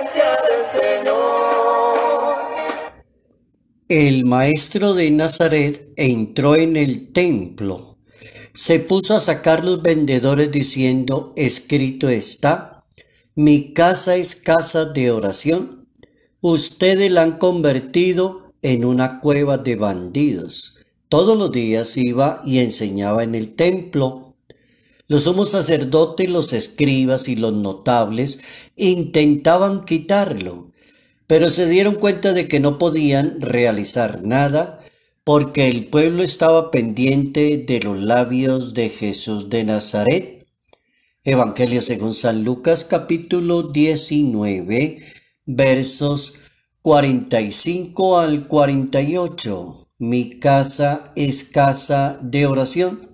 iglesia del Señor. El maestro de Nazaret entró en el templo. Se puso a sacar los vendedores diciendo: escrito está, mi casa es casa de oración. Ustedes la han convertido en una cueva de bandidos. Todos los días iba y enseñaba en el templo. Los sumos sacerdotes, los escribas y los notables intentaban quitarlo, pero se dieron cuenta de que no podían realizar nada porque el pueblo estaba pendiente de los labios de Jesús de Nazaret. Evangelio según San Lucas, capítulo 19, versos 45 al 48. Mi casa es casa de oración.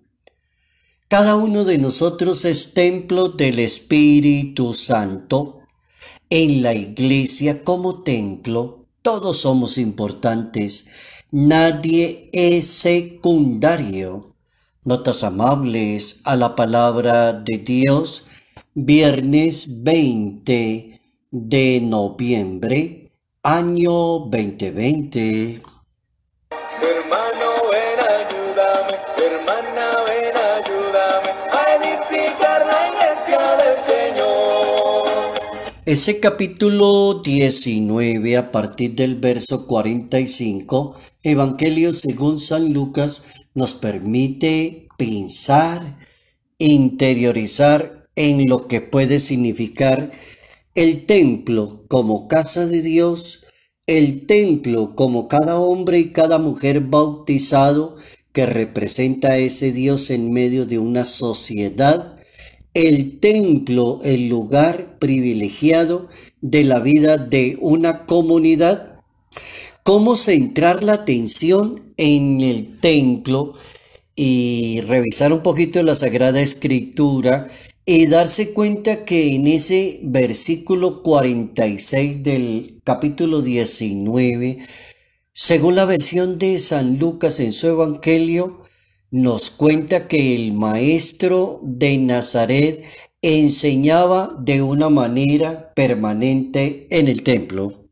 Cada uno de nosotros es templo del Espíritu Santo. En la iglesia como templo, todos somos importantes. Nadie es secundario. Notas amables a la palabra de Dios. Viernes 20 de noviembre, año 2020. Hermano, ven, ayúdame, hermana, ven, ayúdame a edificar la iglesia del Señor. Ese capítulo 19, a partir del verso 45, Evangelio según San Lucas, nos permite pensar, interiorizar en lo que puede significar el templo como casa de Dios, el templo como cada hombre y cada mujer bautizado que representa a ese Dios en medio de una sociedad, el templo, el lugar privilegiado de la vida de una comunidad. Cómo centrar la atención en el templo y revisar un poquito la Sagrada Escritura y darse cuenta que en ese versículo 46 del capítulo 19, según la versión de San Lucas en su Evangelio, nos cuenta que el maestro de Nazaret enseñaba de una manera permanente en el templo.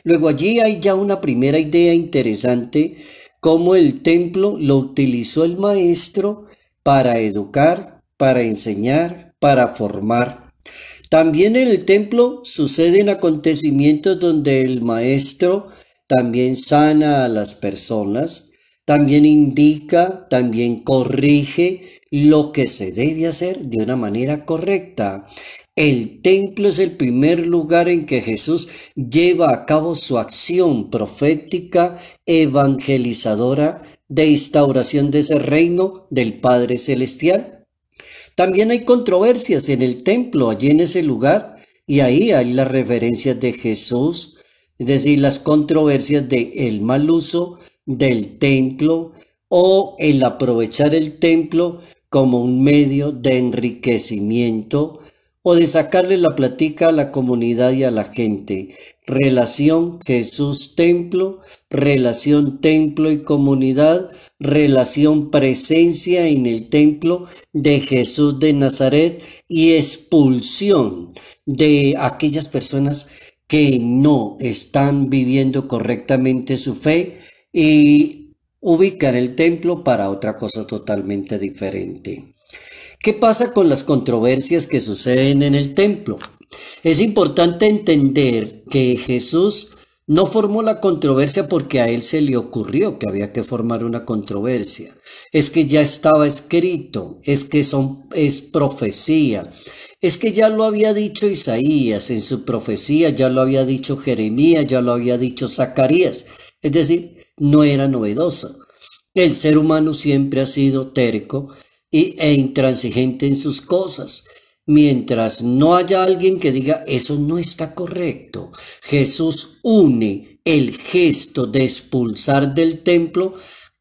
Luego allí hay ya una primera idea interesante, cómo el templo lo utilizó el maestro para educar, para enseñar, para formar. También en el templo suceden acontecimientos donde el maestro también sana a las personas, también indica, también corrige lo que se debe hacer de una manera correcta. El templo es el primer lugar en que Jesús lleva a cabo su acción profética, evangelizadora, de instauración de ese reino del Padre Celestial. También hay controversias en el templo, allí en ese lugar, y ahí hay las referencias de Jesús, es decir, las controversias del mal uso del templo o el aprovechar el templo como un medio de enriquecimiento o de sacarle la plática a la comunidad y a la gente. Relación Jesús-templo, relación templo y comunidad, relación presencia en el templo de Jesús de Nazaret y expulsión de aquellas personas que no están viviendo correctamente su fe y ubican el templo para otra cosa totalmente diferente. ¿Qué pasa con las controversias que suceden en el templo? Es importante entender que Jesús no formó la controversia porque a él se le ocurrió que había que formar una controversia. Es que ya estaba escrito, es profecía, es que ya lo había dicho Isaías en su profecía, ya lo había dicho Jeremías, ya lo había dicho Zacarías. Es decir, no era novedoso. El ser humano siempre ha sido terco e intransigente en sus cosas. Mientras no haya alguien que diga eso no está correcto, Jesús une el gesto de expulsar del templo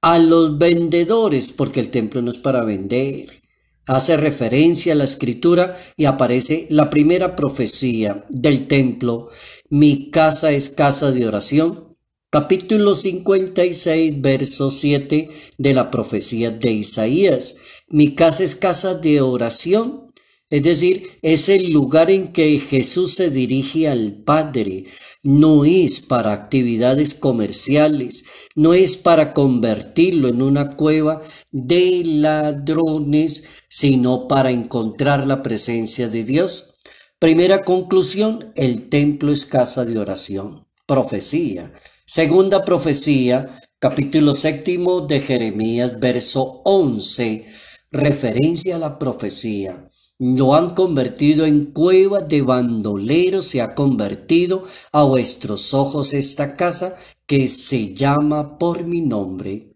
a los vendedores, porque el templo no es para vender. Hace referencia a la Escritura y aparece la primera profecía del templo: mi casa es casa de oración. Capítulo 56, verso 7 de la profecía de Isaías. Mi casa es casa de oración. Es decir, es el lugar en que Jesús se dirige al Padre. No es para actividades comerciales, no es para convertirlo en una cueva de ladrones, sino para encontrar la presencia de Dios. Primera conclusión, el templo es casa de oración. Profecía. Segunda profecía, capítulo 7 de Jeremías, verso 11, referencia a la profecía. Lo han convertido en cueva de bandoleros, se ha convertido a vuestros ojos esta casa que se llama por mi nombre.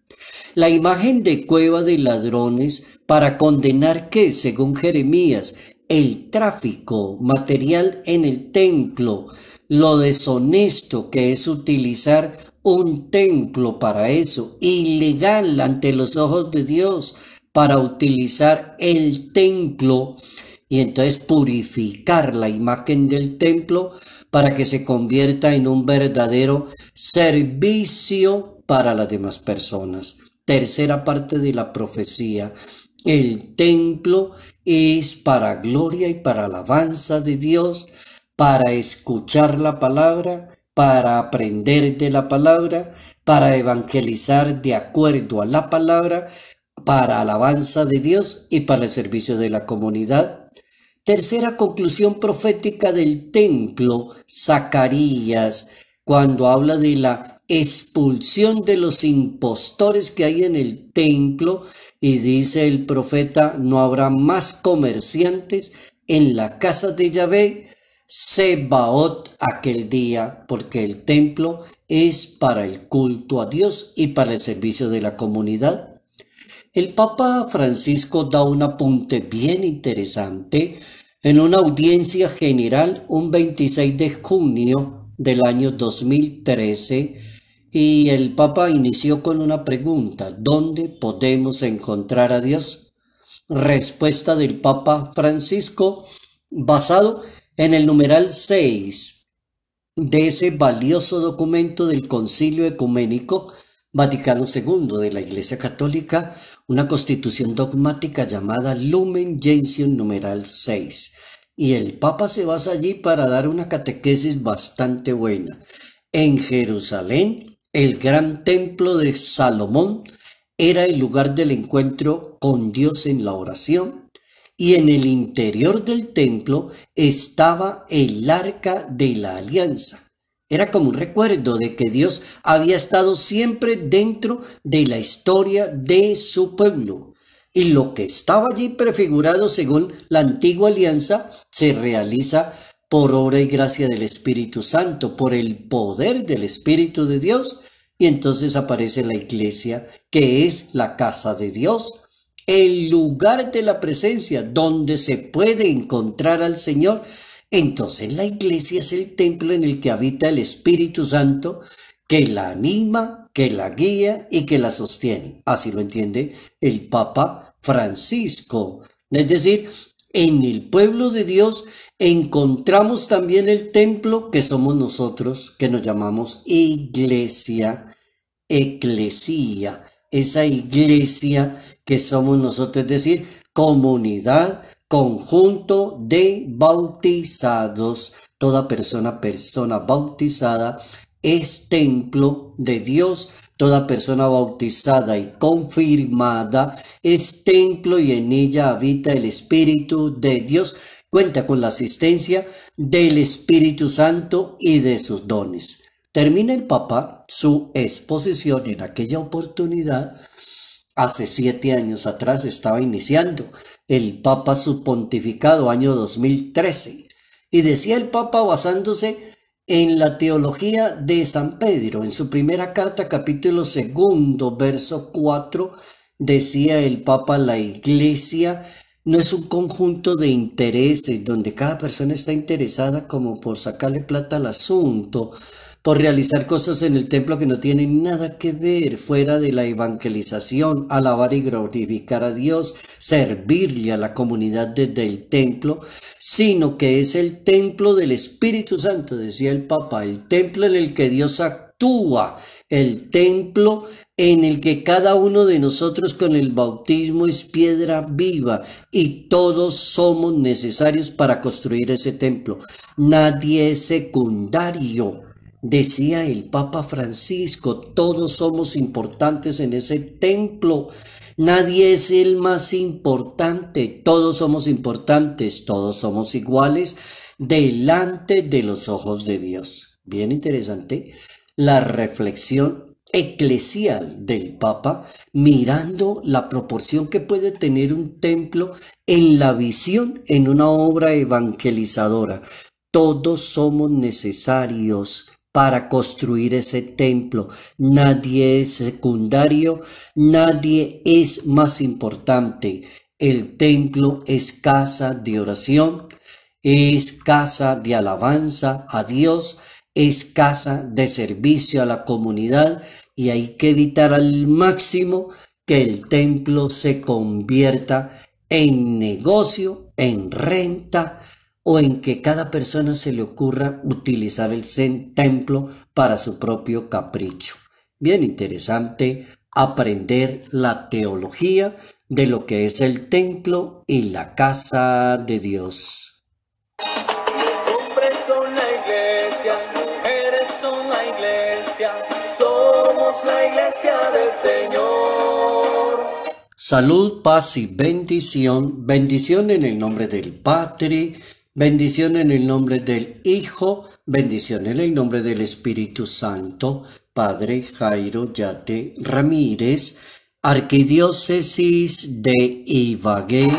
La imagen de cueva de ladrones para condenar que, según Jeremías, el tráfico material en el templo, lo deshonesto que es utilizar un templo para eso, ilegal ante los ojos de Dios, para utilizar el templo y entonces purificar la imagen del templo para que se convierta en un verdadero servicio para las demás personas. Tercera parte de la profecía. El templo es para gloria y para alabanza de Dios, para escuchar la palabra, para aprender de la palabra, para evangelizar de acuerdo a la palabra, para alabanza de Dios y para el servicio de la comunidad. Tercera conclusión profética del templo, Zacarías, cuando habla de la expulsión de los impostores que hay en el templo, y dice el profeta, no habrá más comerciantes en la casa de Yahvé, Sebaot aquel día, porque el templo es para el culto a Dios y para el servicio de la comunidad. El Papa Francisco da un apunte bien interesante en una audiencia general un 26 de junio del año 2013, y el Papa inició con una pregunta: ¿dónde podemos encontrar a Dios? Respuesta del Papa Francisco basado en el numeral 6 de ese valioso documento del Concilio Ecuménico Vaticano II de la Iglesia Católica, una constitución dogmática llamada Lumen Gentium numeral 6. Y el Papa se basa allí para dar una catequesis bastante buena. En Jerusalén, el gran templo de Salomón era el lugar del encuentro con Dios en la oración, y en el interior del templo estaba el Arca de la Alianza. Era como un recuerdo de que Dios había estado siempre dentro de la historia de su pueblo. Y lo que estaba allí prefigurado según la antigua alianza se realiza por obra y gracia del Espíritu Santo, por el poder del Espíritu de Dios. Y entonces aparece la iglesia, que es la casa de Dios, el lugar de la presencia donde se puede encontrar al Señor. Entonces la iglesia es el templo en el que habita el Espíritu Santo, que la anima, que la guía y que la sostiene. Así lo entiende el Papa Francisco. Es decir, en el pueblo de Dios encontramos también el templo que somos nosotros, que nos llamamos iglesia, eclesía. Esa iglesia que somos nosotros, es decir, comunidad, conjunto de bautizados. Toda persona bautizada es templo de Dios. Toda persona bautizada y confirmada es templo, y en ella habita el Espíritu de Dios. Cuenta con la asistencia del Espíritu Santo y de sus dones. Termina el Papa su exposición en aquella oportunidad. Hace 7 años atrás estaba iniciando el Papa su pontificado, año 2013, y decía el Papa basándose en la teología de San Pedro. En su primera carta, capítulo 2, verso 4, decía el Papa: la iglesia no es un conjunto de intereses donde cada persona está interesada como por sacarle plata al asunto, por realizar cosas en el templo que no tienen nada que ver fuera de la evangelización, alabar y glorificar a Dios, servirle a la comunidad desde el templo, sino que es el templo del Espíritu Santo, decía el Papa, el templo en el que Dios actúa el templo en el que cada uno de nosotros con el bautismo es piedra viva y todos somos necesarios para construir ese templo. Nadie es secundario. Decía el Papa Francisco, todos somos importantes en ese templo. Nadie es el más importante, todos somos importantes, todos somos iguales delante de los ojos de Dios. Bien interesante la reflexión eclesial del Papa mirando la proporción que puede tener un templo en la visión en una obra evangelizadora. Todos somos necesarios para construir ese templo. Nadie es secundario, nadie es más importante. El templo es casa de oración, es casa de alabanza a Dios, es casa de servicio a la comunidad y hay que evitar al máximo que el templo se convierta en negocio, en renta, o en que cada persona se le ocurra utilizar el templo para su propio capricho. Bien interesante aprender la teología de lo que es el templo y la casa de Dios. Hombres son la iglesia, mujeres son la iglesia, somos la iglesia del Señor. Salud, paz y bendición. Bendición en el nombre del Padre, bendición en el nombre del Hijo, bendición en el nombre del Espíritu Santo. Padre Jairo Yate Ramírez, Arquidiócesis de Ibagué,